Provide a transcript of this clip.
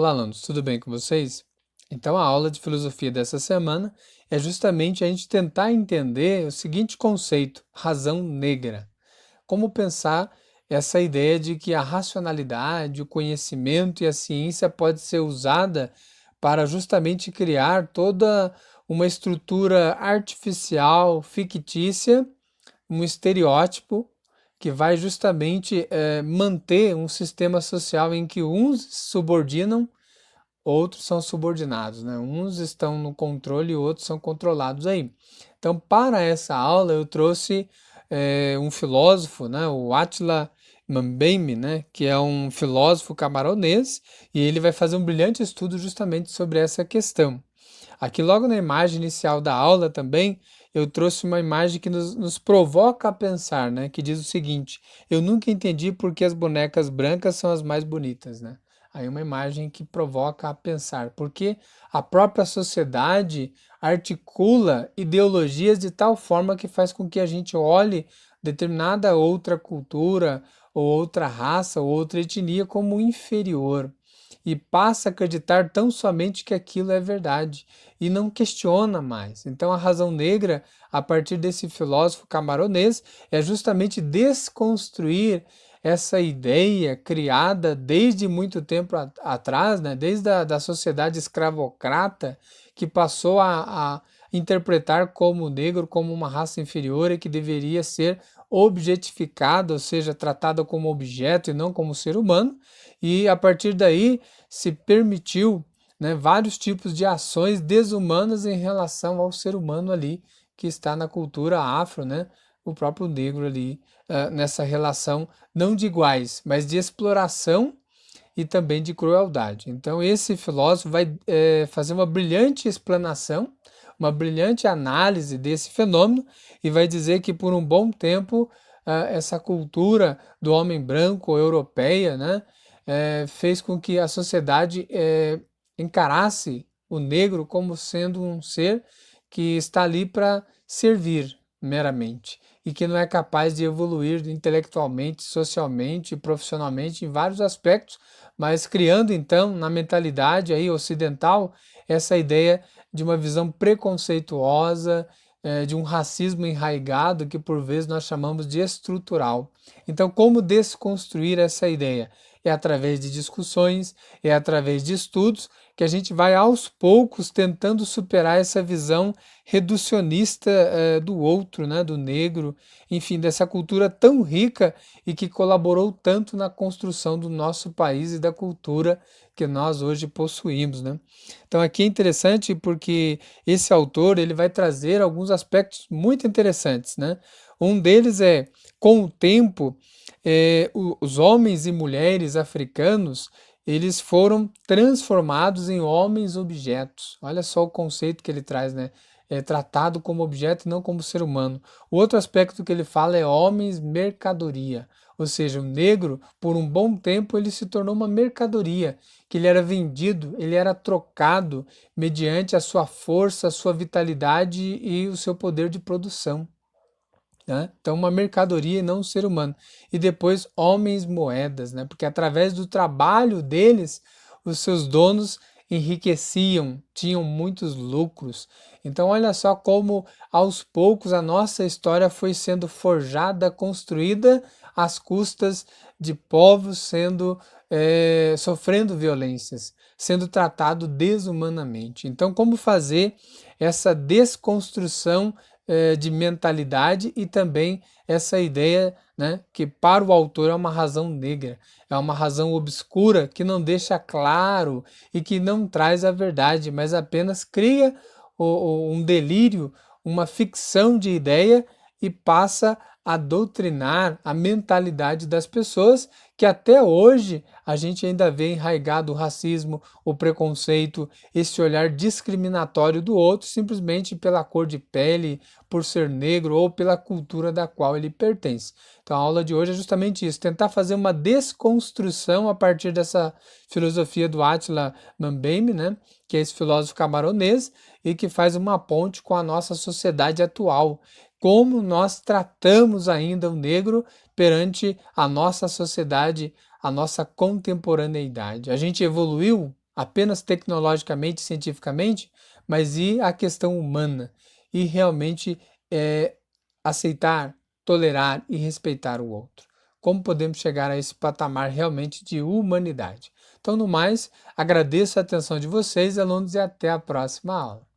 Olá, alunos, tudo bem com vocês? Então, a aula de filosofia dessa semana é justamente a gente tentar entender o seguinte conceito: razão negra. Como pensar essa ideia de que a racionalidade, o conhecimento e a ciência pode ser usada para justamente criar toda uma estrutura artificial, fictícia, um estereótipo que vai justamente manter um sistema social em que uns subordinam, outros são subordinados, né? Uns estão no controle e outros são controlados aí. Então, para essa aula, eu trouxe um filósofo, né? O Attila Mbembe, né? Que é um filósofo camaronês e ele vai fazer um brilhante estudo justamente sobre essa questão. Aqui, logo na imagem inicial da aula também, eu trouxe uma imagem que nos provoca a pensar, né? Que diz o seguinte: eu nunca entendi por que as bonecas brancas são as mais bonitas, né? Aí uma imagem que provoca a pensar, porque a própria sociedade articula ideologias de tal forma que faz com que a gente olhe determinada outra cultura, ou outra raça, ou outra etnia como inferior. E passa a acreditar tão somente que aquilo é verdade e não questiona mais. Então, a razão negra, a partir desse filósofo camaronês, é justamente desconstruir essa ideia criada desde muito tempo atrás, né? Desde da sociedade escravocrata, que passou a interpretar como o negro como uma raça inferior e que deveria ser objetificada, ou seja, tratada como objeto e não como ser humano, e a partir daí se permitiu, né, vários tipos de ações desumanas em relação ao ser humano ali que está na cultura afro, né, o próprio negro ali nessa relação não de iguais, mas de exploração e também de crueldade. Então esse filósofo vai fazer uma brilhante explanação, uma brilhante análise desse fenômeno e vai dizer que por um bom tempo essa cultura do homem branco europeia, né, fez com que a sociedade encarasse o negro como sendo um ser que está ali para servir meramente e que não é capaz de evoluir intelectualmente, socialmente, profissionalmente em vários aspectos, mas criando então na mentalidade aí ocidental essa ideia de uma visão preconceituosa, de um racismo enraizado que por vezes nós chamamos de estrutural. Então, como desconstruir essa ideia? É através de discussões, é através de estudos que a gente vai aos poucos tentando superar essa visão reducionista do outro, né, do negro, enfim, dessa cultura tão rica e que colaborou tanto na construção do nosso país e da cultura que nós hoje possuímos, né? Então aqui é interessante porque esse autor ele vai trazer alguns aspectos muito interessantes, né? Um deles é, com o tempo, os homens e mulheres africanos eles foram transformados em homens objetos. Olha só o conceito que ele traz, né? É tratado como objeto e não como ser humano. O outro aspecto que ele fala é homens mercadoria, ou seja, o negro, por um bom tempo, ele se tornou uma mercadoria, que ele era vendido, ele era trocado mediante a sua força, a sua vitalidade e o seu poder de produção, né? Então, uma mercadoria e não um ser humano. E depois, homens moedas, né? Porque através do trabalho deles, os seus donos enriqueciam, tinham muitos lucros. Então, olha só como aos poucos a nossa história foi sendo forjada, construída às custas de povos sendo sofrendo violências, sendo tratado desumanamente. Então, como fazer essa desconstrução de mentalidade e também essa ideia, né, que para o autor é uma razão negra, é uma razão obscura que não deixa claro e que não traz a verdade, mas apenas cria um delírio, uma ficção de ideia e passa a doutrinar a mentalidade das pessoas que até hoje a gente ainda vê enraizado o racismo, o preconceito, esse olhar discriminatório do outro simplesmente pela cor de pele, por ser negro ou pela cultura da qual ele pertence. Então a aula de hoje é justamente isso, tentar fazer uma desconstrução a partir dessa filosofia do Attila Mbembe, né, que é esse filósofo camaronês e que faz uma ponte com a nossa sociedade atual. Como nós tratamos ainda o negro perante a nossa sociedade, a nossa contemporaneidade. A gente evoluiu? apenas tecnologicamente, cientificamente, mas e a questão humana, e realmente aceitar, tolerar e respeitar o outro. Como podemos chegar a esse patamar realmente de humanidade? Então, no mais, agradeço a atenção de vocês, alunos, e até a próxima aula.